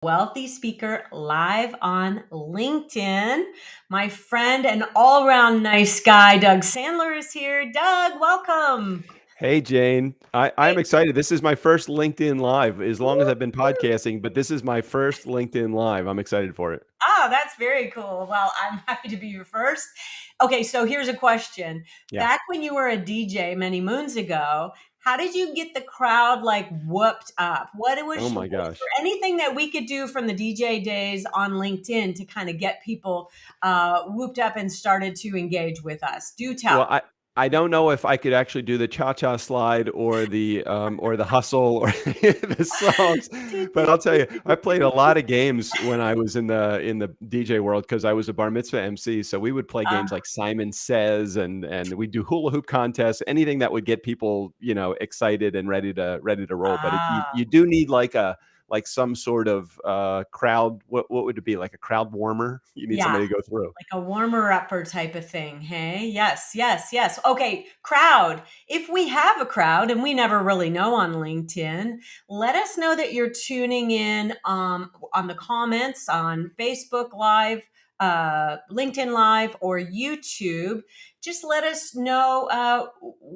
Wealthy speaker live on LinkedIn. My friend and all-around nice guy, Doug Sandler, is here. Doug, welcome. Hey, Jane. I'm Hey. excited. This is my first LinkedIn Live, as long as I've been podcasting, but this is my first LinkedIn Live. I'm excited for it. Oh, that's very cool. Well, I'm happy to be your first. Okay, so here's a question. Yeah. Back when you were a DJ many moons ago, how did you get the crowd like whooped up? Oh Was my there gosh. anything that we could do from the DJ days on LinkedIn to kind of get people whooped up and started to engage with us? Do Well, tell. I don't know if I could actually do the cha-cha slide or the hustle or the songs, but I'll tell you, I played a lot of games when I was in the DJ world because I was a bar mitzvah MC. So we would play Uh, games like Simon Says, and we do hula hoop contests, anything that would get people, excited and ready to roll. But you do need like some sort of crowd. What would it be, like a crowd warmer? You need yeah. somebody to go through. Like a warmer upper type of thing. Hey, yes, yes, yes. Okay, crowd. If we have a crowd, and we never really know on LinkedIn, let us know that you're tuning in on the comments on Facebook Live, LinkedIn Live, or YouTube. Just let us know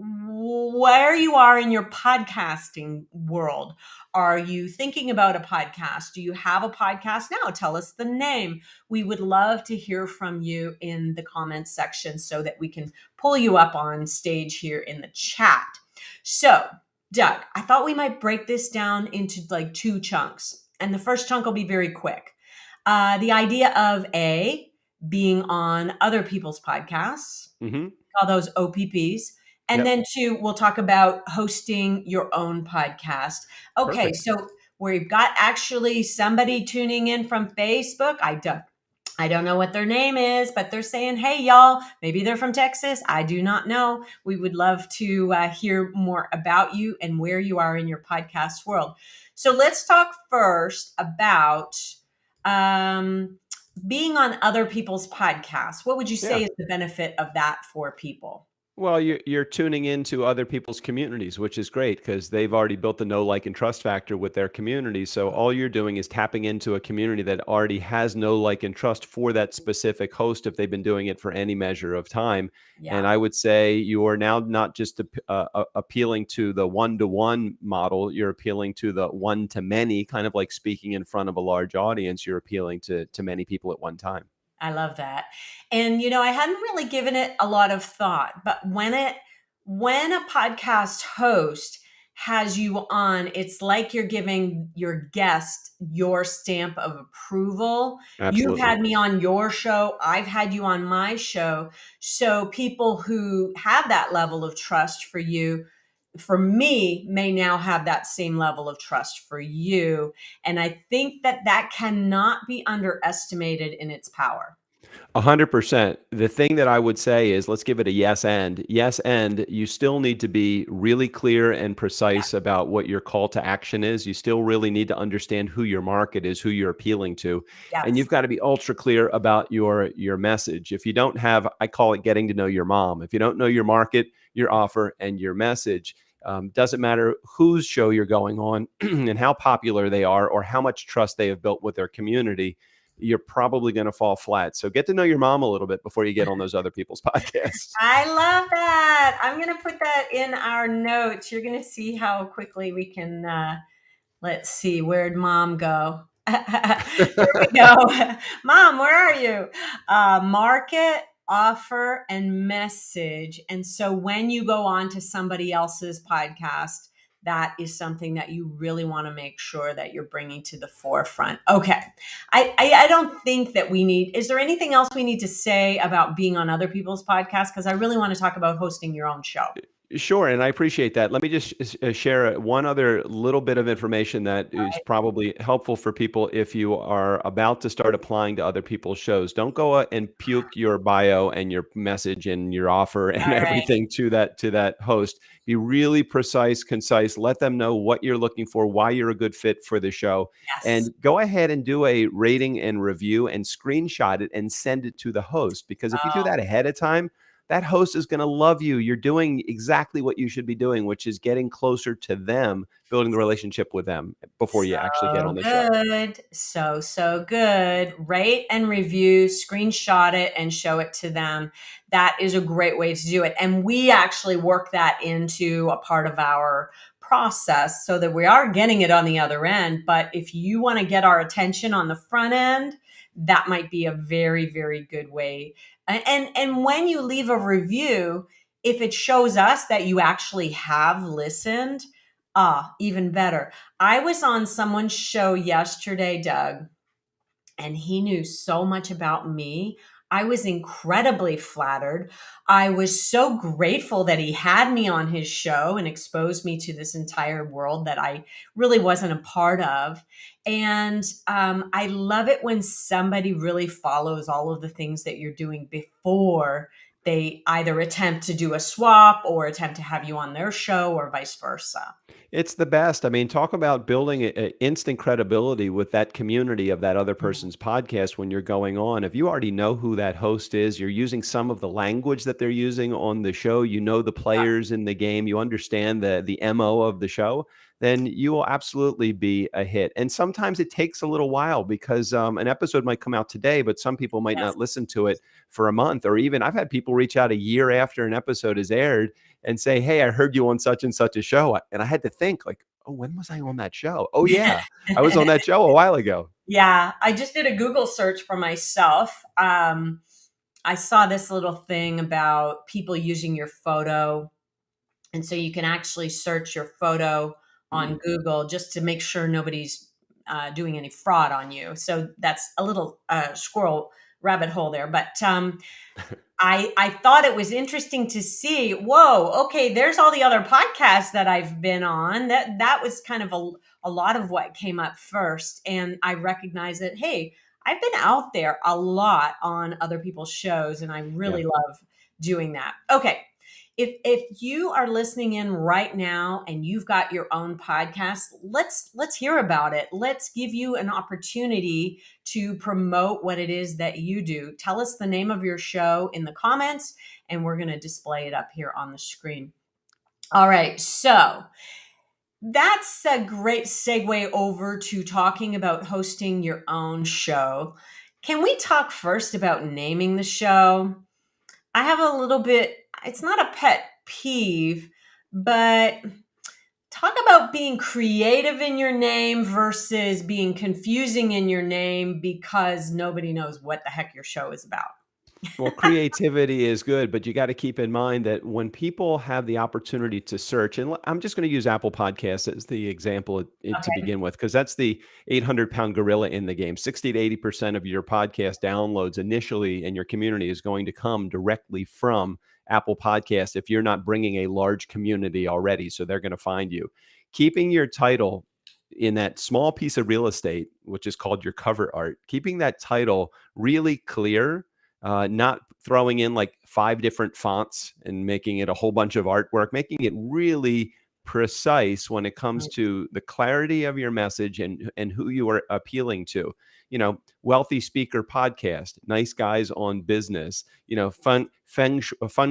where you are in your podcasting world. Are you thinking about a podcast? Do you have a podcast now? Tell us the name. We would love to hear from you in the comments section so that we can pull you up on stage here in the chat. So, Doug, I thought we might break this down into like two chunks. And the first chunk will be very quick. The idea of being on other people's podcasts, Hmm. call those OPPs. And Yep. then two, we'll talk about hosting your own podcast. Okay, Perfect. so we've got actually somebody tuning in from Facebook. I don't know what their name is, but they're saying, hey, y'all, maybe they're from Texas. I do not know. We would love to hear more about you and where you are in your podcast world. So let's talk first about um, being on other people's podcasts. What would you Yeah. say is the benefit of that for people? Well, you're tuning into other people's communities, which is great because they've already built the know, like, and trust factor with their community. So all you're doing is tapping into a community that already has know, like, and trust for that specific host if they've been doing it for any measure of time. And Yeah. I would say you are now not just appealing to the one-to-one model, you're appealing to the one-to-many, kind of like speaking in front of a large audience. You're appealing to many people at one time. I love that. And I hadn't really given it a lot of thought, but when a podcast host has you on, it's like you're giving your guest your stamp of approval. You've Absolutely. had me on your show, I've had you on my show. So people who have that level of trust for you, for me, may now have that same level of trust for you. And I think that that cannot be underestimated in its power. 100%. The thing that I would say is let's give it a yes and. Yes, and you still need to be really clear and Yeah. precise about what your call to action is. You still really need to understand who your market is, who you're appealing to, and Yes. you've got to be ultra clear about your message. If you don't have, I call it getting to know your mom. If you don't know your market, your offer, and your message, doesn't matter whose show you're going on and how popular they are or how much trust they have built with their community, you're probably going to fall flat. So get to know your mom a little bit before you get on those other people's podcasts. I love that. I'm going to put that in our notes. You're going to see how quickly we can, let's see, where'd mom go? There we go. Mom, where are you? Market, offer, and message. And so when you go on to somebody else's podcast, that is something that you really want to make sure that you're bringing to the forefront. Okay. I don't think that we need, is there anything else we need to say about being on other people's podcasts? Because I really want to talk about hosting your own show. Sure, and I appreciate that. Let me just share one other little bit of information that is probably helpful for people if you are about to start applying to other people's shows. Don't go and puke your bio and your message and your offer and All right. everything to that host. Be really precise, concise. Let them know what you're looking for, why you're a good fit for the show, Yes. and go ahead and do a rating and review and screenshot it and send it to the host. Because if you do Oh, that ahead of time, that host is going to love you. You're doing exactly what you should be doing, which is getting closer to them, building the relationship with them before you actually get on So the show. good. So, so good. Rate and review, screenshot it and show it to them. That is a great way to do it. And we actually work that into a part of our process so that we are getting it on the other end. But if you want to get our attention on the front end, that might be a very, very good way. And when you leave a review, if it shows us that you actually have listened, even better. I was on someone's show yesterday, Doug, and he knew so much about me. I was incredibly flattered. I was so grateful that he had me on his show and exposed me to this entire world that I really wasn't a part of. And I love it when somebody really follows all of the things that you're doing before they either attempt to do a swap or attempt to have you on their show or vice versa. It's the best. I mean, talk about building instant credibility with that community of that other Mhm. person's podcast when you're going on. If you already know who that host is, you're using some of the language that they're using on the show, you know the players in the game, you understand the MO of the show, then you will absolutely be a hit. And sometimes it takes a little while because an episode might come out today, but some people might Yes. not listen to it for a month. Or even I've had people reach out a year after an episode is aired and say, "Hey, I heard you on such and such a show." And I had to think like, "Oh, when was I on that show? Oh yeah, I was on that show a while ago." Yeah, I just did a Google search for myself. I saw this little thing about people using your photo. And so you can actually search your photo Hmm. on Google just to make sure nobody's doing any fraud on you. So that's a little squirrel rabbit hole there. But I thought it was interesting to see, whoa, okay, there's all the other podcasts that I've been on. That was kind of a lot of what came up first. And I recognize that, hey, I've been out there a lot on other people's shows, and I Yeah. really love doing that. Okay. If you are listening in right now and you've got your own podcast, let's hear about it. Let's give you an opportunity to promote what it is that you do. Tell us the name of your show in the comments, and we're going to display it up here on the screen. All right. So that's a great segue over to talking about hosting your own show. Can we talk first about naming the show? I have a little bit, it's not a pet peeve, but talk about being creative in your name versus being confusing in your name because nobody knows what the heck your show is about. Well, creativity is good, but you got to keep in mind that when people have the opportunity to search, and I'm just going to use Apple Podcasts as the example to Okay. begin with, because that's the 800-pound gorilla in the game. 60 to 80% of your podcast downloads initially in your community is going to come directly from Apple Podcasts if you're not bringing a large community already. So they're going to find you. Keeping your title in that small piece of real estate, which is called your cover art, keeping that title really clear, not throwing in like 5 different fonts and making it a whole bunch of artwork, making it really precise when it comes to the clarity of your message and who you are appealing to. Wealthy speaker podcast, nice guys on business, feng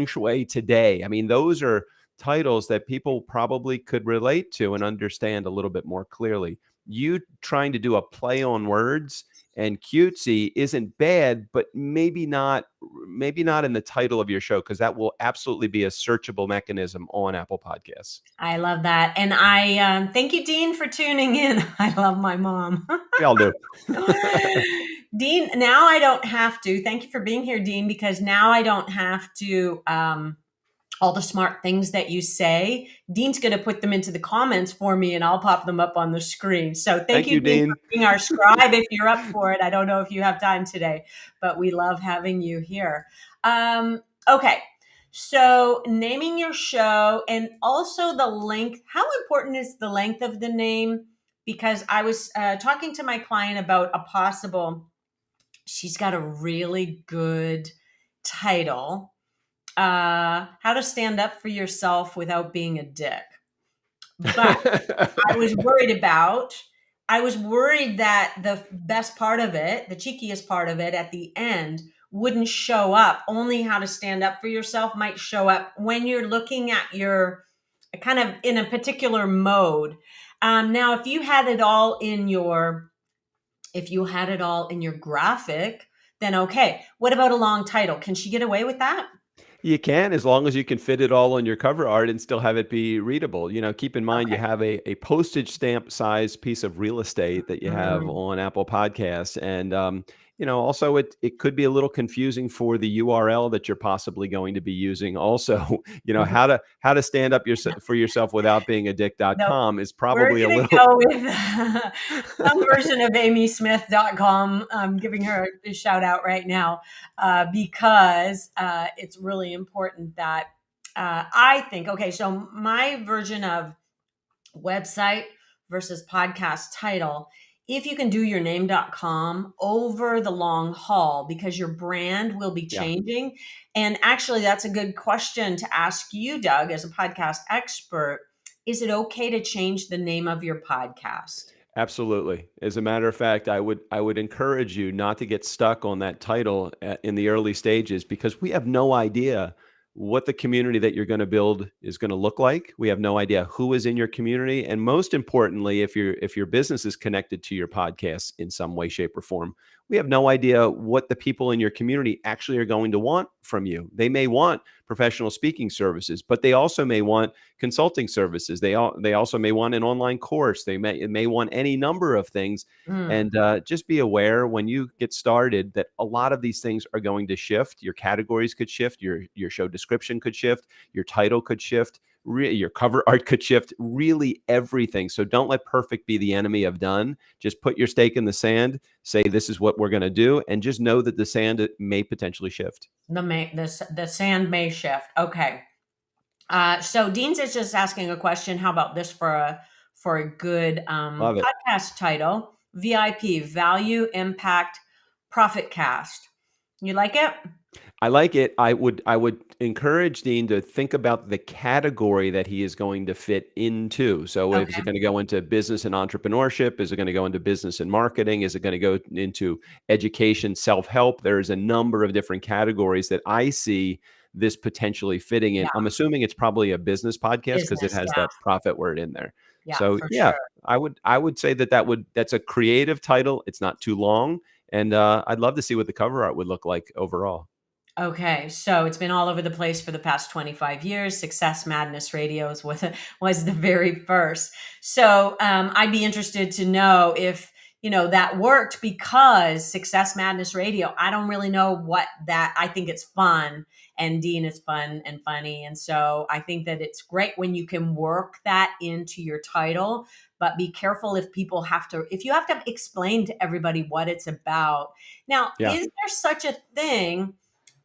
shui today. I mean, those are titles that people probably could relate to and understand a little bit more clearly. You trying to do a play on words and cutesy isn't bad, but maybe not in the title of your show, because that will absolutely be a searchable mechanism on Apple Podcasts. I love that. And I thank you, Dean, for tuning in. I love my mom. We all do. Dean, now I don't have to. Thank you for being here, Dean, because now I don't have to. All the smart things that you say, Dean's going to put them into the comments for me and I'll pop them up on the screen. So thank Thank you, you, Dean, for Dean. being our scribe if you're up for it. I don't know if you have time today, but we love having you here. Okay. So naming your show and also the length. How important is the length of the name? Because I was talking to my client about she's got a really good title, how to stand up for yourself without being a dick. But I was worried about, I was worried that the best part of it, the cheekiest part of it at the end wouldn't show up. Only how to stand up for yourself might show up when you're looking at your kind of in a particular mode. Now, if you had it all in your graphic, then okay. What about a long title? Can she get away with that? You can, as long as you can fit it all on your cover art and still have it be readable. Keep in mind you Okay. have a postage stamp size piece of real estate that you have Mm. on Apple Podcasts, and also it could be a little confusing for the URL that you're possibly going to be using. Also, Mhm. how to stand up for yourself without being a No, dick.com is we're probably a gonna little. go with some version of amysmith.com. I'm giving her a shout out right now because it's really important that I think, okay, so my version of website versus podcast title, if you can do your name.com over the long haul, because your brand will be Yeah. changing. And actually, that's a good question to ask you, Doug, as a podcast expert. Is it okay to change the name of your podcast? Absolutely. As a matter of fact, I would encourage you not to get stuck on that title in the early stages, because we have no idea what the community that you're going to build is going to look like. We have no idea who is in your community, and most importantly, if your business is connected to your podcast in some way, shape, or form, we have no idea what the people in your community actually are going to want from you. They may want professional speaking services, but they also may want consulting services. They also may want an online course. They may want any number of things. Mm, And just be aware when you get started that a lot of these things are going to shift. Your categories could shift. Your show description could shift. Your title could shift. Your cover art could shift. Really everything. So don't let perfect be the enemy of done. Just put your stake in the sand. Say this is what we're going to do, and just know that the sand may potentially shift. the sand may shift. Okay. So Dean's is just asking a question. How about this for a good Love it. podcast title? VIP, Value Impact Profit Cast. You like it? I like it. I would encourage Dean to think about the category that he is going to fit into. So is it Okay. going to go into business and entrepreneurship? Is it going to go into business and marketing? Is it going to go into education, self-help? There's a number of different categories that I see this potentially fitting in. Yeah. I'm assuming it's probably a business podcast because it Business. has Yeah. that profit word in there. Yeah, So for yeah, sure. I would say that's a creative title. It's not too long, and I'd love to see what the cover art would look like overall. Okay, so it's been all over the place for the past 25 years. Success Madness Radios was the very first. So I'd be interested to know if that worked, because Success Madness Radio. I don't really know what that. I think it's fun, and Dean is fun and funny, and so I think that it's great when you can work that into your title. But be careful if you have to explain to everybody what it's about. Now, Yeah. is there such a thing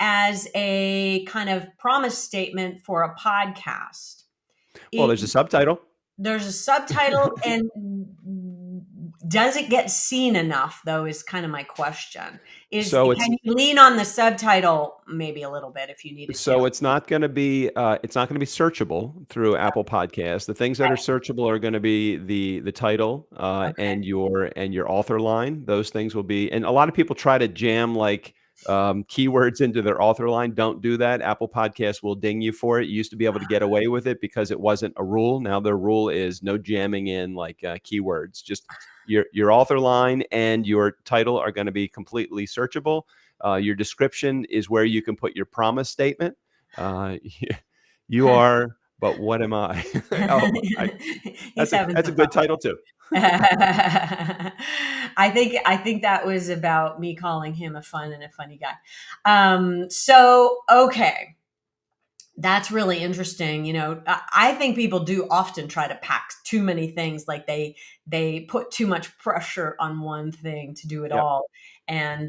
as a kind of promise statement for a podcast? Well, It, there's a subtitle. there's a subtitle, and does it get seen enough, though, is kind of my question. So it's Can you lean on the subtitle maybe a little bit if you needed to? so it's not going to be searchable through Apple Podcasts. The things that are searchable are going to be the title Okay. and your author line. Those things will be, and a lot of people try to jam like keywords into their author line. Don't do that. Apple Podcasts will ding you for it. You used to be able to get away with it because it wasn't a rule. Now their rule is no jamming in like keywords. Just your author line and your title are going to be completely searchable. Your description is where you can put your promise statement. Uh, you are, but what am I? Oh, He's that's a having that's a some good fun. title too. I think that was about me calling him a fun and a funny guy. So okay, that's really interesting. I think people do often try to pack too many things, like they put too much pressure on one thing to do it Yep. all. And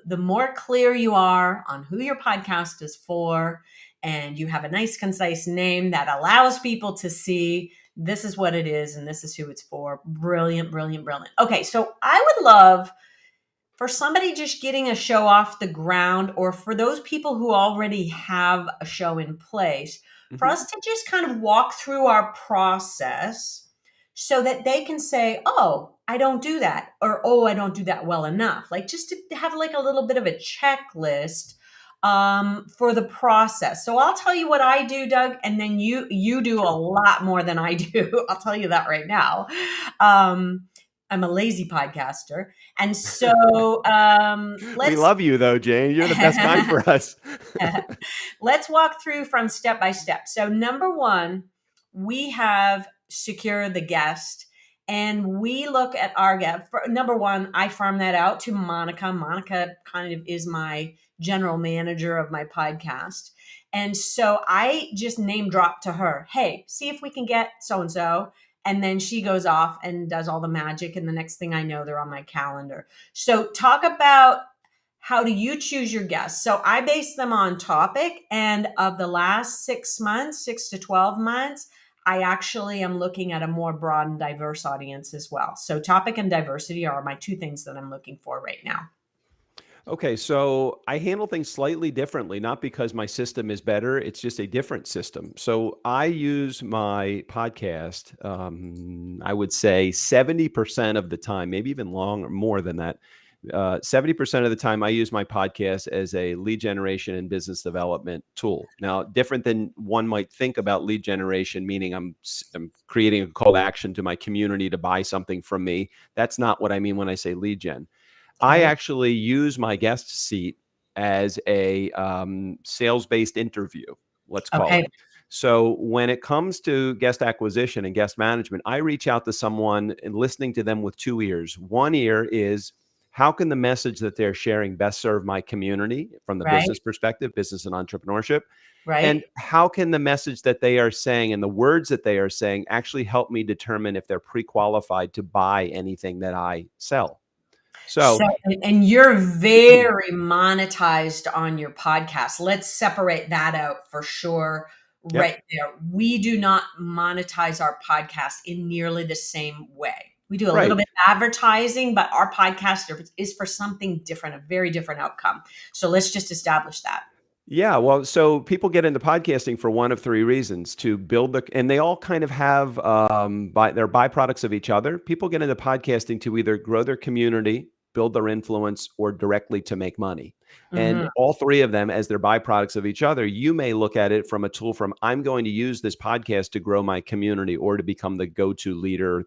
the more clear you are on who your podcast is for, and you have a nice, concise name that allows people to see this is what it is and this is who it's for. Brilliant, brilliant, brilliant. Okay, so I would love for somebody just getting a show off the ground, or for those people who already have a show in place, for Mhm. us to just kind of walk through our process so that they can say, oh, I don't do that, or oh, I don't do that well enough. Like just to have like a little bit of a checklist for the process. So I'll tell you what I do, Doug, and then you do a Sure. lot more than I do. I'll tell you that right now. Um, I'm a lazy podcaster, and so We let's love you though, Jane. You're the best kind for us. let's walk through from step by step. So, number one, we have secure the guest, and we look at our guest. Number one, I farm that out to Monica. Monica kind of is my general manager of my podcast. And so I just name drop to her, hey, see if we can get so and so. And then she goes off and does all the magic. And the next thing I know, they're on my calendar. So, talk about how do you choose your guests? So I base them on topic. And of the last 6 months, 6 to 12 months, I actually am looking at a more broad and diverse audience as well. So topic and diversity are my two things that I'm looking for right now. Okay, so I handle things slightly differently, not because my system is better, it's just a different system. So I use my podcast, I would say 70% of the time, maybe even longer, more than that. 70% of the time, I use my podcast as a lead generation and business development tool. Now, different than one might think about lead generation, meaning I'm creating a call to action to my community to buy something from me. That's not what I mean when I say lead gen. I Okay. actually use my guest seat as a sales-based interview, let's call Okay. it. So when it comes to guest acquisition and guest management, I reach out to someone and listening to them with two ears. One ear is how can the message that they're sharing best serve my community from the Right. business perspective, business and entrepreneurship? And Right. how can the message that they are saying and the words that they are saying actually help me determine if they're pre-qualified to buy anything that I sell? So, So and you're very monetized on your podcast. Let's separate that out for sure Yep. right there. We do not monetize our podcast in nearly the same way. We do a little Right. bit of advertising, but our podcast is for something different, a very different outcome. So let's just establish that. Yeah. Well, so people get into podcasting for one of three reasons to build and they all kind of have, they're byproducts of each other. People get into podcasting to either grow their community, build their influence, or directly to make money. And Mhm. all three of them, as they're byproducts of each other, you may look at it from a tool from I'm going to use this podcast to grow my community or to become the go-to leader,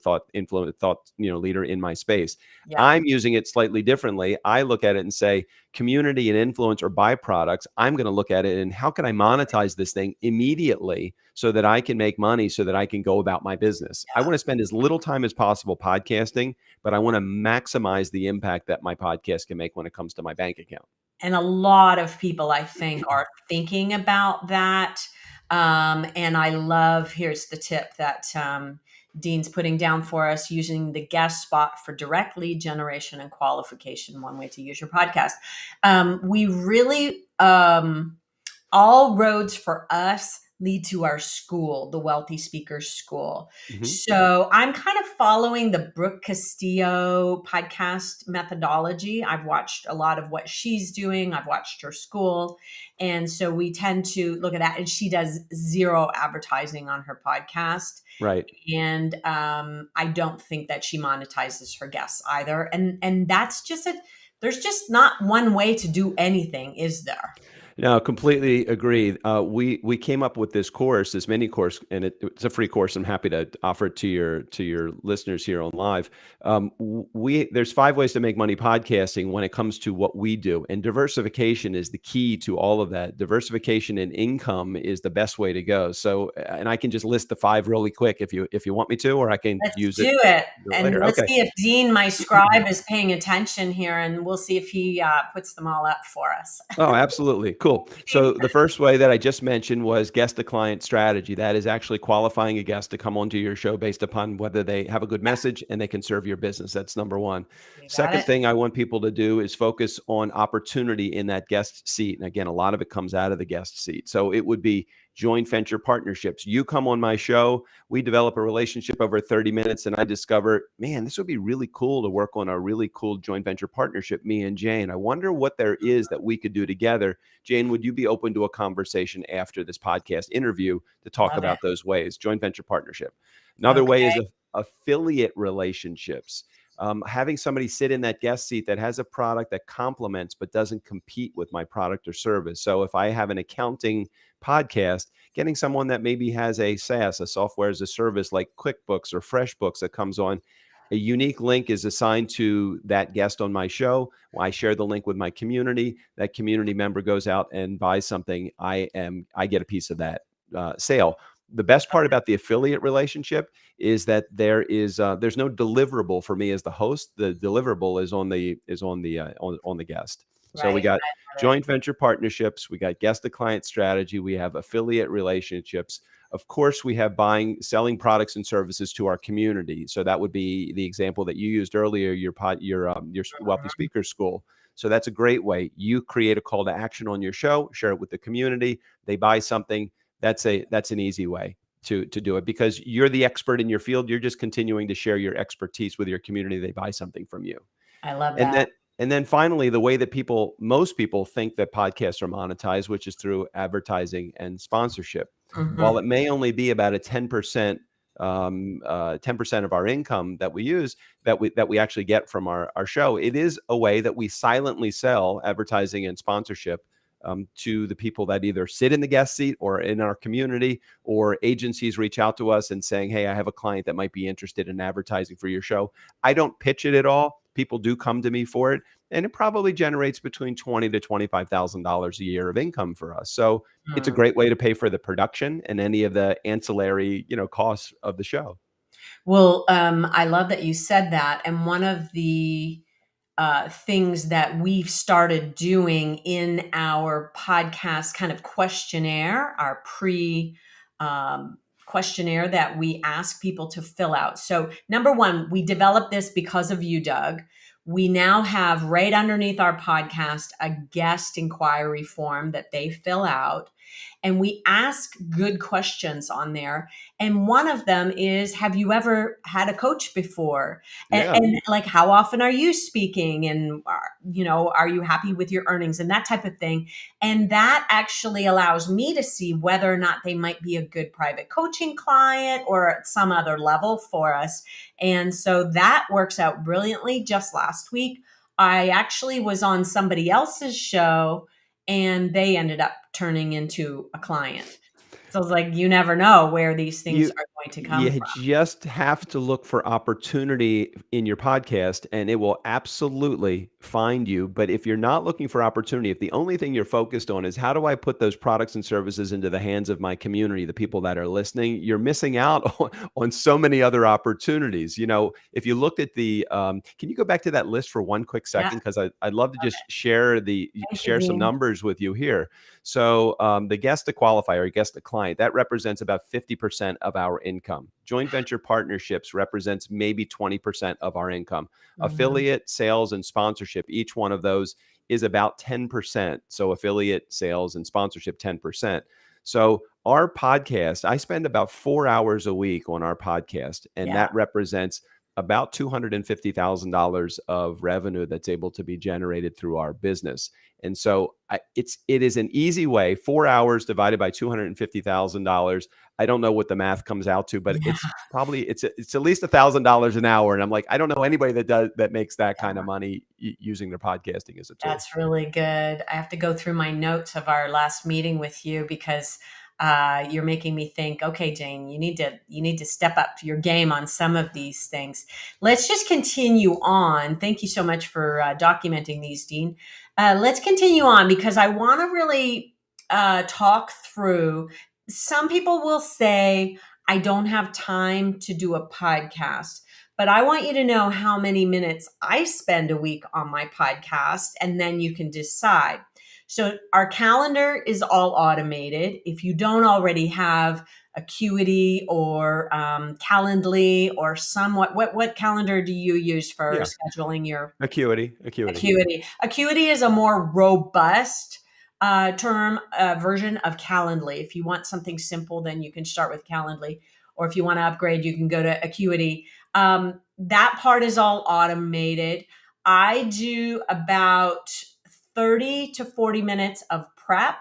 leader in my space. Yeah. I'm using it slightly differently. I look at it and say, community and influence are byproducts. I'm going to look at it and how can I monetize this thing immediately so that I can make money so that I can go about my business. I want to spend as little time as possible podcasting, but I want to maximize the impact that my podcast can make when it comes to my bank account. And a lot of people, I think, are thinking about that. And I love, here's the tip that Dean's putting down for us, using the guest spot for direct lead generation and qualification. One way to use your podcast. We really, all roads for us lead to our school, the Wealthy Speakers School. Mhm. So I'm kind of following the Brooke Castillo podcast methodology. I've watched a lot of what she's doing, I've watched her school. And so we tend to look at that. And she does zero advertising on her podcast. Right. And I don't think that she monetizes her guests either. And that's just there's just not one way to do anything, is there? No, completely agree. We came up with this course, this mini course, and it's a free course. I'm happy to offer it to your listeners here on live. There's 5 ways to make money podcasting when it comes to what we do, and diversification is the key to all of that. Diversification in income is the best way to go. So, and I can just list the 5 really quick if you want me to, or I can Let's use it do it. And later. let's Okay. see if Dean, my scribe, is paying attention here, and we'll see if he puts them all up for us. Oh, absolutely. Cool. So the first way that I just mentioned was guest to client strategy. That is actually qualifying a guest to come onto your show based upon whether they have a good message and they can serve your business. That's number one. You got Second it? thing I want people to do is focus on opportunity in that guest seat. And again, a lot of it comes out of the guest seat. So it would be joint venture partnerships. You come on my show, we develop a relationship over 30 minutes, and I discover, man, this would be really cool to work on a really cool joint venture partnership, me and Jane. I wonder what there is that we could do together. Jane, would you be open to a conversation after this podcast interview to talk Love it. about those ways? Joint venture partnership. Another way is Okay. affiliate relationships. having somebody sit in that guest seat that has a product that complements but doesn't compete with my product or service. So if I have an accounting podcast, getting someone that maybe has a SaaS, a software as a service like QuickBooks or FreshBooks that comes on, a unique link is assigned to that guest on my show. I share the link with my community. That community member goes out and buys something. I get a piece of that sale. The best part about the affiliate relationship is that there's no deliverable for me as the host. The deliverable is on the guest. So we Right. got I love it. joint venture partnerships, we got guest to client strategy, we have affiliate relationships. Of course, we have selling products and services to our community. So that would be the example that you used earlier, your wealthy speaker school. So that's a great way. You create a call to action on your show, share it with the community. They buy something. That's an easy way to do it because you're the expert in your field. You're just continuing to share your expertise with your community. They buy something from you. I love And that. then finally, the way that most people think that podcasts are monetized, which is through advertising and sponsorship. While Mhm. it may only be about a 10%, 10% of our income that we use, that we actually get from our show, it is a way that we silently sell advertising and sponsorship to the people that either sit in the guest seat or in our community, or agencies reach out to us and saying, hey, I have a client that might be interested in advertising for your show. I don't pitch it at all. People do come to me for it, and it probably generates between $20,000 to $25,000 a year of income for us. So it's a Mm. great way to pay for the production and any of the ancillary, costs of the show. Well, I love that you said that. And one of the things that we've started doing in our podcast kind of questionnaire, our pre questionnaire that we ask people to fill out. So, number one, we developed this because of you, Doug. We now have right underneath our podcast a guest inquiry form that they fill out. And we ask good questions on there. And one of them is, have you ever had a coach before? And, Yeah. and like, how often are you speaking? And, are you happy with your earnings and that type of thing? And that actually allows me to see whether or not they might be a good private coaching client or at some other level for us. And so that works out brilliantly. Just last week, I actually was on somebody else's show and they ended up turning into a client. So it's like, you never know where these things You are going to come you from. just have to look for opportunity in your podcast, and it will absolutely find you. But if you're not looking for opportunity, if the only thing you're focused on is how do I put those products and services into the hands of my community, the people that are listening, you're missing out on so many other opportunities. If you looked at can you go back to that list for one quick Yeah. second? Because I'd love to just Thank you, share some Dean. numbers with you here. So the guest to qualifier, or guest to client, that represents about 50% of our income. Joint venture partnerships represents maybe 20% of our income. Mhm. Affiliate sales and sponsorship, each one of those is about 10%. So affiliate sales and sponsorship, 10%. So our podcast, I spend about 4 hours a week on our podcast, and Yeah. that represents about $250,000 of revenue that's able to be generated through our business. And so it is an easy way. 4 hours divided by $250,000. I don't know what the math comes out to, but Yeah. it's at least $1,000 an hour. And I'm like, I don't know anybody that makes that kind of money using their podcasting as a tool. That's really good. I have to go through my notes of our last meeting with you because you're making me think. Okay, Jane, you need to step up your game on some of these things. Let's just continue on. Thank you so much for documenting these, Dean. Let's continue on because I want to really talk through. Some people will say, "I don't have time to do a podcast." But I want you to know how many minutes I spend a week on my podcast, and then you can decide. So, our calendar is all automated. If you don't already have Acuity or Calendly or somewhat, what calendar do you use for Yeah. scheduling your Acuity. Acuity? Acuity is a more robust term version of Calendly. If you want something simple, then you can start with Calendly. Or if you want to upgrade, you can go to Acuity. That part is all automated. I do about 30 to 40 minutes of prep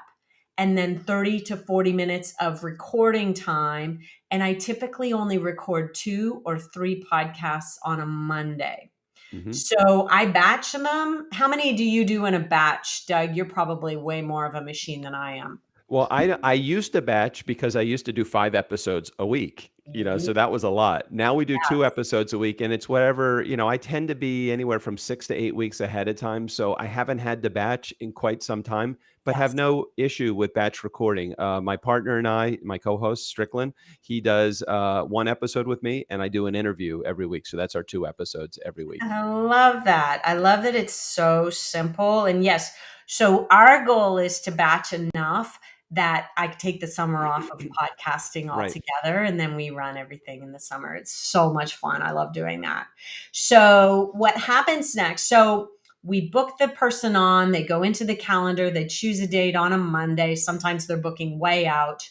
and then 30 to 40 minutes of recording time. And I typically only record 2 or 3 podcasts on a Monday. Hmm. So I batch them. How many do you do in a batch, Doug? You're probably way more of a machine than I am. Well, I used to batch because I used to do 5 episodes a week, Yeah. so that was a lot. Now we do 2 episodes a week, and it's whatever, I tend to be anywhere from 6 to 8 weeks ahead of time. So I haven't had to batch in quite some time, but have Yes. no issue with batch recording. My partner and I, my co-host Strickland, he does 1 episode with me, and I do an interview every week. So that's our 2 episodes every week. I love that. I love that it's so simple. And yes, so our goal is to batch enough that I take the summer off of podcasting Right. altogether, and then we run everything in the summer. It's so much fun. I love doing that. So what happens next? So we book the person on, they go into the calendar, they choose a date on a Monday. Sometimes they're booking way out.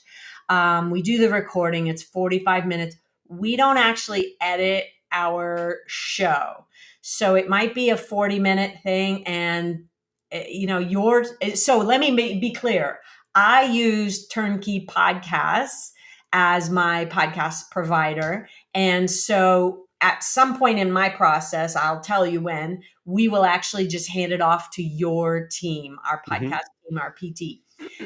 We do the recording. It's 45 minutes. We don't actually edit our show. So it might be a 40-minute thing. And, yours. So let me be clear. I use Turnkey Podcasts as my podcast provider. And so at some point in my process, I'll tell you when, we will actually just hand it off to your team, our Hmm. podcast team, our PT.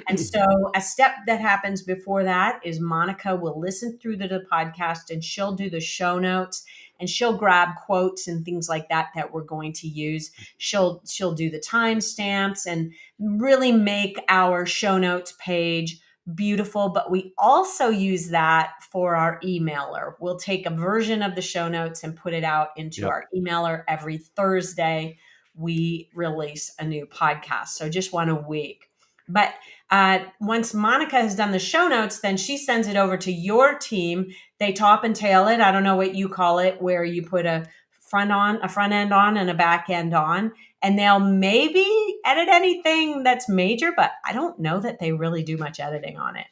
And so a step that happens before that is Monica will listen through the podcast and she'll do the show notes and she'll grab quotes and things like that that we're going to use. She'll do the timestamps and really make our show notes page beautiful, but we also use that for our emailer. We'll take a version of the show notes and put it out into Yep. our emailer every Thursday. We release a new podcast. So just one a week. But once Monica has done the show notes, then she sends it over to your team. They top and tail it. I don't know what you call it, where you put a front end on, and a back end on, and they'll maybe edit anything that's major, but I don't know that they really do much editing on it.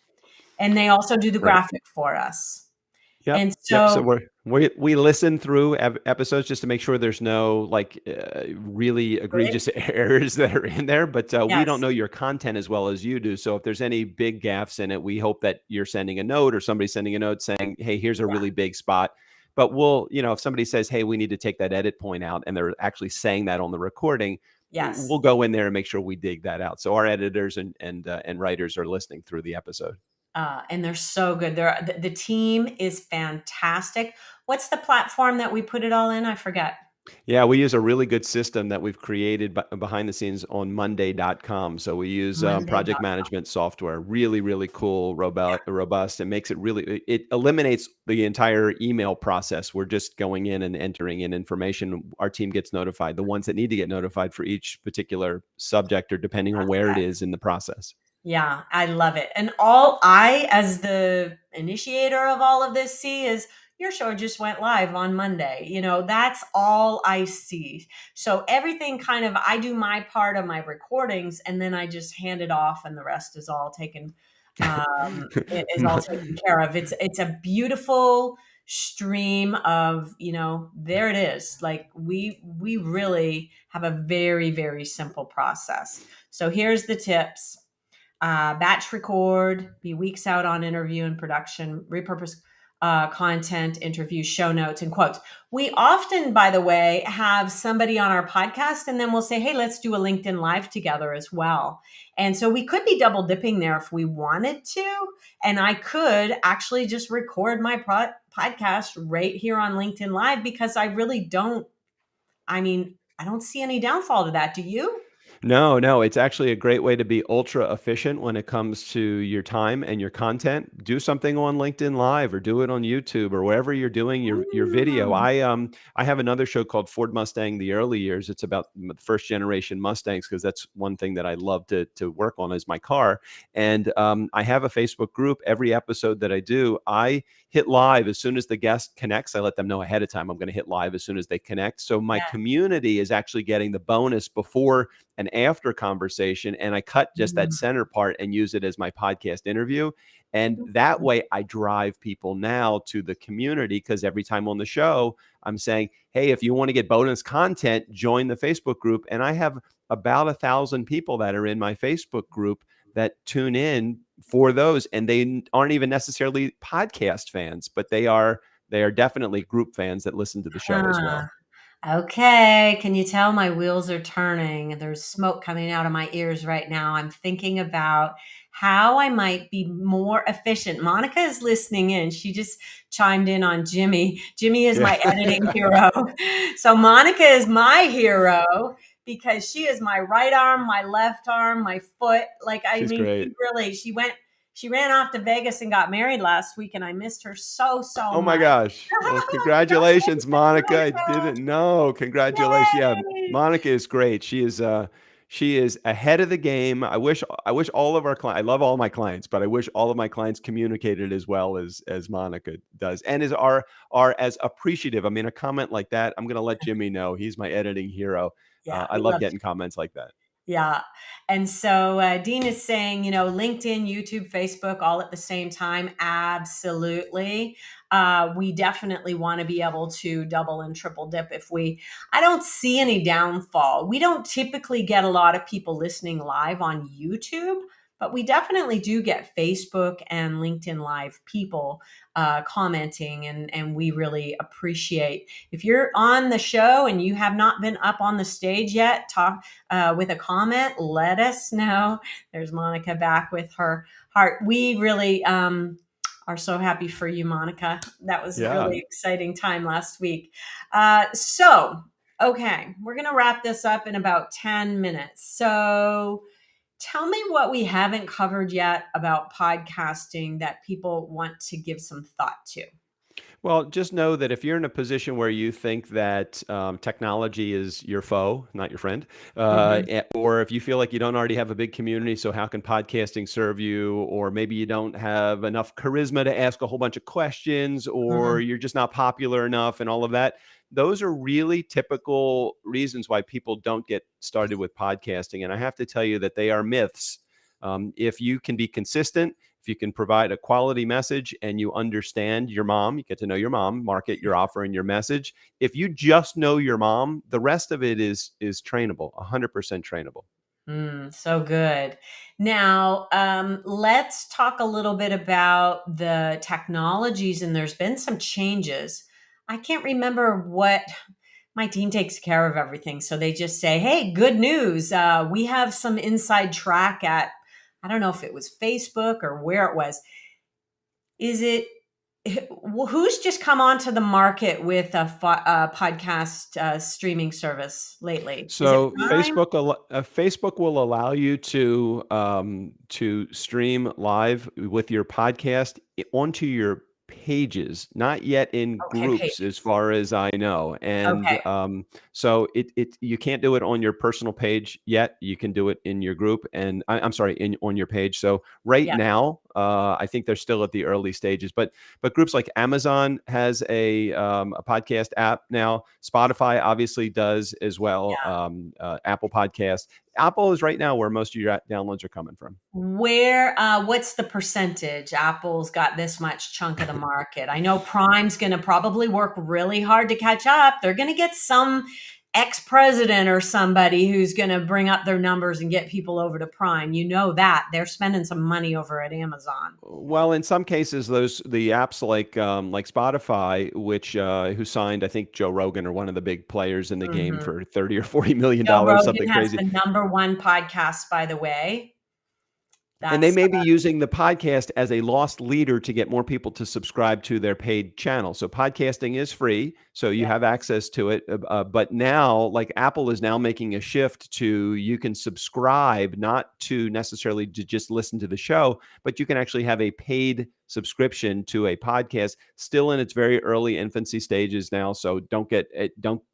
And they also do the Right. graphic for us. Yep. And Yep. So so, we listen through episodes just to make sure there's no like really egregious errors that are in there. But we don't yes, know your content as well as you do. So if there's any big gaffes in it, we hope that you're sending a note or somebody sending a note saying, "Hey, here's a yeah, really big spot." But if somebody says, "Hey, we need to take that edit point out," and they're actually saying that on the recording, yes. we'll go in there and make sure we dig that out. So our editors and writers are listening through the episode. And they're so good. The team is fantastic. What's the platform that we put it all in? I forget. Yeah, we use a really good system that we've created behind the scenes on Monday.com. So we use Monday. project management software, really, really cool, Yeah. robust, and makes it eliminates the entire email process. We're just going in and entering in information. Our team gets notified, the ones that need to get notified for each particular subject or depending on where it is in the process. Yeah, I love it. And all I, as the initiator of all of this, see is your show just went live on Monday. That's all I see. So everything kind of, I do my part of my recordings and then I just hand it off and the rest is all taken, it is all taken care of. It's a beautiful stream of, there it is. Like we really have a very, very simple process. So here's the tips. Batch record, be weeks out on interview and production, repurpose content, interview, show notes, and quotes. We often, by the way, have somebody on our podcast and then we'll say, hey, let's do a LinkedIn Live together as well. And so we could be double dipping there if we wanted to. And I could actually just record my podcast right here on LinkedIn Live because I don't see any downfall to that. Do you? No, no, it's actually a great way to be ultra efficient when it comes to your time and your content. Do something on LinkedIn Live or do it on YouTube or wherever you're doing your video. Mm, I have another show called Ford Mustang the Early Years. It's about first generation Mustangs because that's one thing that I love to work on is my car. And I have a Facebook group. Every episode that I do, I hit live as soon as the guest connects. I let them know ahead of time I'm going to hit live as soon as they connect. So my yeah. community is actually getting the bonus before an after conversation, and I cut just that Mm. center part and use it as my podcast interview. And that way I drive people now to the community because every time on the show, I'm saying, hey, if you want to get bonus content, join the Facebook group. And I have about 1,000 people that are in my Facebook group that tune in for those. And they aren't even necessarily podcast fans, but they are definitely group fans that listen to the show as Huh. well. Okay, can you tell my wheels are turning? There's smoke coming out of my ears right now. I'm thinking about how I might be more efficient. Monica is listening in. She just chimed in on Jimmy. Jimmy is Yeah. my editing hero. So Monica is my hero because she is my right arm, my left arm, my foot. Like, I She's mean, great. she ran off to Vegas and got married last week, and I missed her so, so Oh my much. gosh. Well, congratulations, Monica. I Monica. didn't know. Congratulations. Yeah, Yay! Monica is great. She is ahead of the game. I wish all of our clients, I love all my clients, but I wish all of my clients communicated as well as Monica does and are as appreciative. I mean, a comment like that, I'm gonna let Jimmy know. He's my editing hero. Yeah, I we love love. getting comments like that. Yeah. And so Dean is saying, LinkedIn, YouTube, Facebook, all at the same time. Absolutely. We definitely want to be able to double and triple dip I don't see any downfall. We don't typically get a lot of people listening live on YouTube, but we definitely do get Facebook and LinkedIn live people commenting, and we really appreciate. If you're on the show and you have not been up on the stage yet, talk with a comment, let us know. There's Monica back with her heart. We really are so happy for you, Monica. That was a Yeah. really exciting time last week. Okay, we're going to wrap this up in about 10 minutes. So, tell me what we haven't covered yet about podcasting that people want to give some thought to. Well, just know that if you're in a position where you think that technology is your foe, not your friend, Hmm. or if you feel like you don't already have a big community, so how can podcasting serve you? Or maybe you don't have enough charisma to ask a whole bunch of questions, or Hmm. you're just not popular enough, and all of that. Those are really typical reasons why people don't get started with podcasting. And I have to tell you that they are myths. If you can be consistent, if you can provide a quality message and you understand your mom, you get to know your mom, market your offer and your message. If you just know your mom, the rest of it is trainable, 100% trainable. So good. Now, let's talk a little bit about the technologies, and there's been some changes. I can't remember what my team takes care of everything. So they just say, hey, good news. We have some inside track at, I don't know if it was Facebook or where it was. Is it who's just come onto the market with a podcast streaming service lately? Is it So Prime? Facebook will allow you to stream live with your podcast onto your pages, not yet in Okay, groups, as pages. far as I know. And Okay. so it you can't do it on your personal page yet. You can do it in your group, and I'm sorry, in on your page. So right Yeah. now, I think they're still at the early stages, but groups like Amazon has a podcast app now. Spotify obviously does as well. Apple Podcast. Apple is right now where most of your downloads are coming from. What's the percentage? Apple's got this much chunk of the market. I know Prime's going to probably work really hard to catch up. They're going to get some ex-president or somebody who's going to bring up their numbers and get people over to Prime. You know that. They're spending some money over at Amazon. Well, in some cases, the apps like Spotify, which who signed, I think, Joe Rogan, or one of the big players in the game, Mhm. for $30 or $40 million, Joe Rogan something has crazy. the number one podcast, by the way. And they That's may be using the podcast as a lost leader to get more people to subscribe to their paid channel. So podcasting is free, so you yeah, have access to it. But now, like Apple is now making a shift to, you can subscribe not to necessarily to just listen to the show, but you can actually have a paid subscription to a podcast. Still in its very early infancy stages now, so don't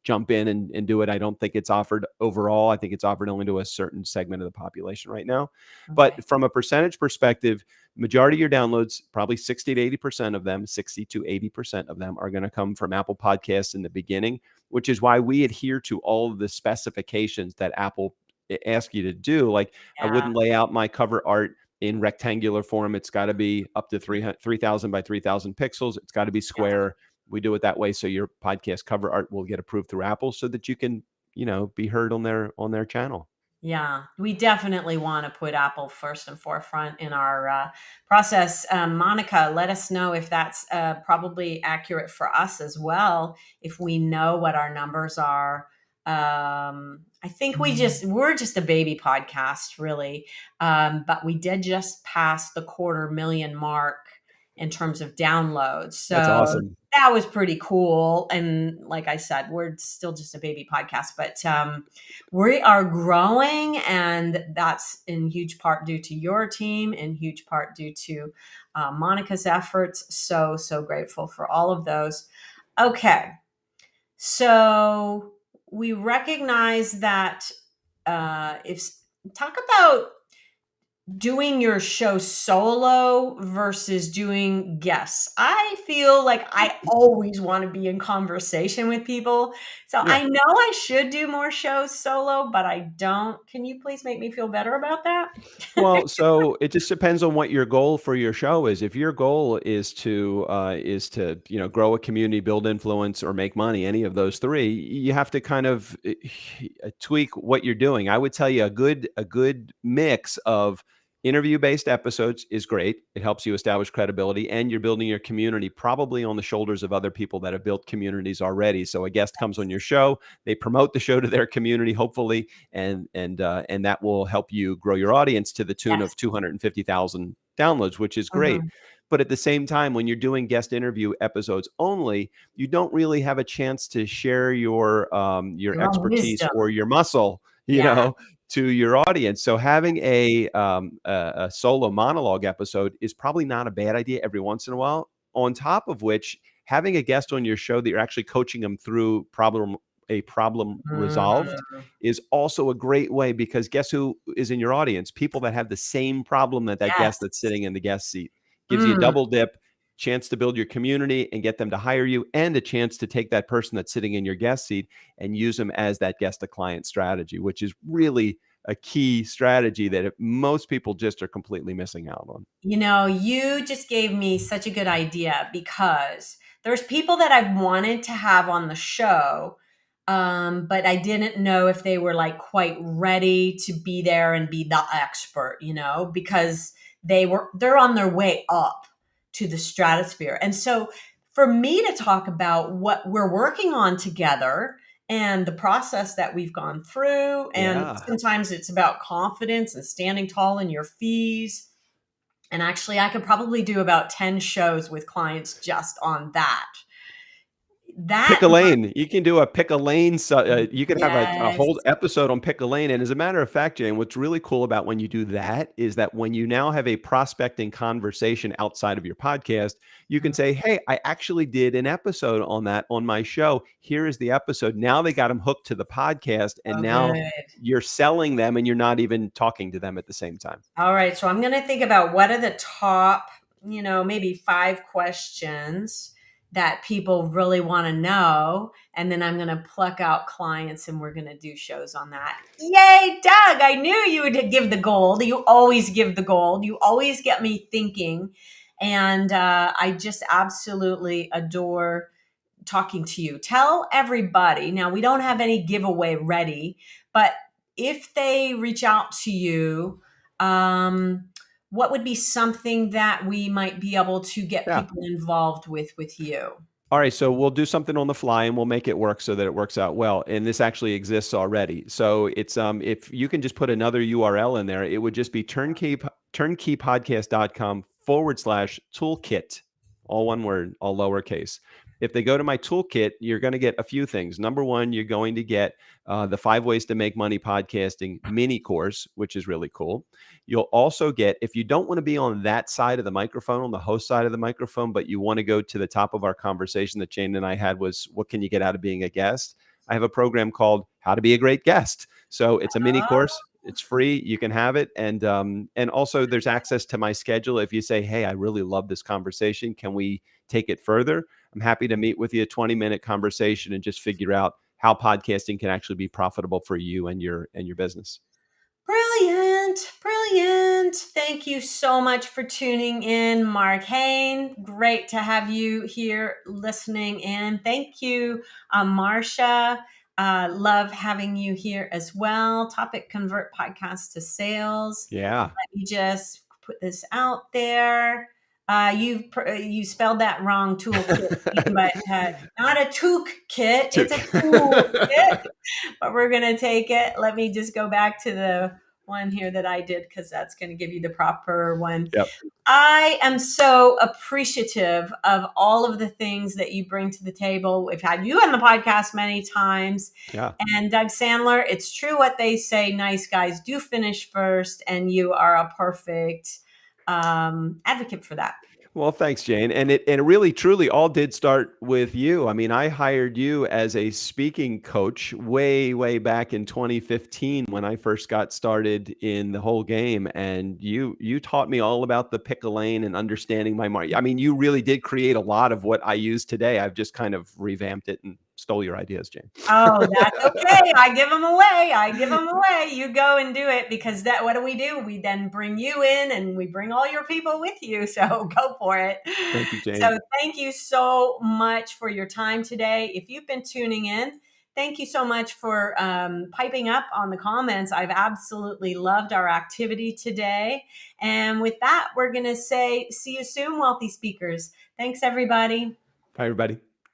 jump in and do it. I don't think it's offered overall. I think it's offered only to a certain segment of the population right now. okay. But from a percentage perspective, majority of your downloads, probably 60 to 80% of them, 60 to 80% of them, are going to come from Apple Podcasts in the beginning, which is why we adhere to all of the specifications that Apple ask you to do. Like, I Yeah, wouldn't lay out my cover art in rectangular form. It's got to be up to 3,000 by 3,000 pixels. It's got to be yeah. square. We do it that way, so your podcast cover art will get approved through Apple, so that you can, be heard on their channel. Yeah, we definitely want to put Apple first and forefront in our process. Monica, let us know if that's probably accurate for us as well. If we know what our numbers are, I think we're just a baby podcast, really. But we did just pass the 250,000 mark in terms of downloads, That's so awesome. that was pretty cool. And like I said, we're still just a baby podcast, but we are growing, and that's in huge part due to your team, in huge part due to Monica's efforts. So grateful for all of those. Okay, so we recognize that if talk about doing your show solo versus doing guests. I feel like I always want to be in conversation with people. So Yeah. I know I should do more shows solo, but I don't. Can you please make me feel better about that? Well, so it just depends on what your goal for your show is. If your goal is to grow a community, build influence, or make money, any of those three, you have to kind of tweak what you're doing. I would tell you a good mix of interview based episodes is great. It helps you establish credibility, and you're building your community probably on the shoulders of other people that have built communities already. So a guest comes on your show, they promote the show to their community, hopefully, and that will help you grow your audience to the tune Yes. of 250,000 downloads, which is great. Mhm. But at the same time, when you're doing guest interview episodes only, you don't really have a chance to share your Your own expertise wisdom. or your muscle, Yeah. to your audience. So having a solo monologue episode is probably not a bad idea every once in a while. On top of which, having a guest on your show that you're actually coaching them through problem resolved Mhm. is also a great way, because guess who is in your audience? People that have the same problem that guest Yes. that's sitting in the guest seat. Gives you a Mm. double dip, chance to build your community and get them to hire you, and a chance to take that person that's sitting in your guest seat and use them as that guest to client strategy, which is really a key strategy that most people just are completely missing out on. You just gave me such a good idea because there's people that I've wanted to have on the show, but I didn't know if they were like quite ready to be there and be the expert, because they're on their way up to the stratosphere. And so for me to talk about what we're working on together and the process that we've gone through, and Yeah. sometimes it's about confidence and standing tall in your fees, and actually, I could probably do about 10 shows with clients just on that. Pick That a lane. You can do a pick a lane. You can have a Yes. whole episode on pick a lane. And as a matter of fact, Jane, what's really cool about when you do that is that when you now have a prospecting conversation outside of your podcast, you can say, "Hey, I actually did an episode on that on my show. Here is the episode." Now they got them hooked to the podcast, and Oh, now good. you're selling them, and you're not even talking to them at the same time. All right. So I'm going to think about what are the top, maybe 5 questions that people really want to know. And then I'm going to pluck out clients and we're going to do shows on that. Yay, Doug. I knew you would give the gold. You always give the gold. You always get me thinking. And I just absolutely adore talking to you. Tell everybody. Now, we don't have any giveaway ready, but if they reach out to you, um, what would be something that we might be able to get Yeah. people involved with you? All right, so we'll do something on the fly and we'll make it work so that it works out well. And this actually exists already. So it's if you can just put another URL in there, it would just be turnkeypodcast.com/toolkit, all one word, all lowercase. If they go to my toolkit, you're going to get a few things. Number one, you're going to get the 5 ways to make money podcasting mini course, which is really cool. You'll also get, if you don't want to be on that side of the microphone, on the host side of the microphone, but you want to go to the top of our conversation that Jane and I had was, what can you get out of being a guest? I have a program called How to Be a Great Guest. So it's a mini course. It's free. You can have it. And also there's access to my schedule. If you say, "Hey, I really love this conversation. Can we take it further?" I'm happy to meet with you, a 20-minute conversation, and just figure out how podcasting can actually be profitable for you and your business. Brilliant. Brilliant. Thank you so much for tuning in, Mark Hain. Great to have you here listening in. Thank you, Marcia. Love having you here as well. Topic: convert podcast to sales. Yeah. Let me just put this out there. You spelled that wrong, toolkit, but not a took kit. It's a toolkit, but we're gonna take it. Let me just go back to the one here that I did, because that's going to give you the proper one. Yep. I am so appreciative of all of the things that you bring to the table. We've had you on the podcast many times. Yeah. And Doug Sandler, it's true what they say, nice guys do finish first, and you are a perfect advocate for that. Well, thanks, Jane. And it really truly all did start with you. I mean, I hired you as a speaking coach way back in 2015 when I first got started in the whole game. And you taught me all about the pick a lane and understanding my market. I mean, you really did create a lot of what I use today. I've just kind of revamped it and stole your ideas, Jane. Oh, that's okay. I give them away. I give them away. You go and do it, because what do? We then bring you in and we bring all your people with you. So go for it. Thank you, Jane. So thank you so much for your time today. If you've been tuning in, thank you so much for piping up on the comments. I've absolutely loved our activity today. And with that, we're going to say, see you soon, wealthy speakers. Thanks, everybody. Bye, everybody.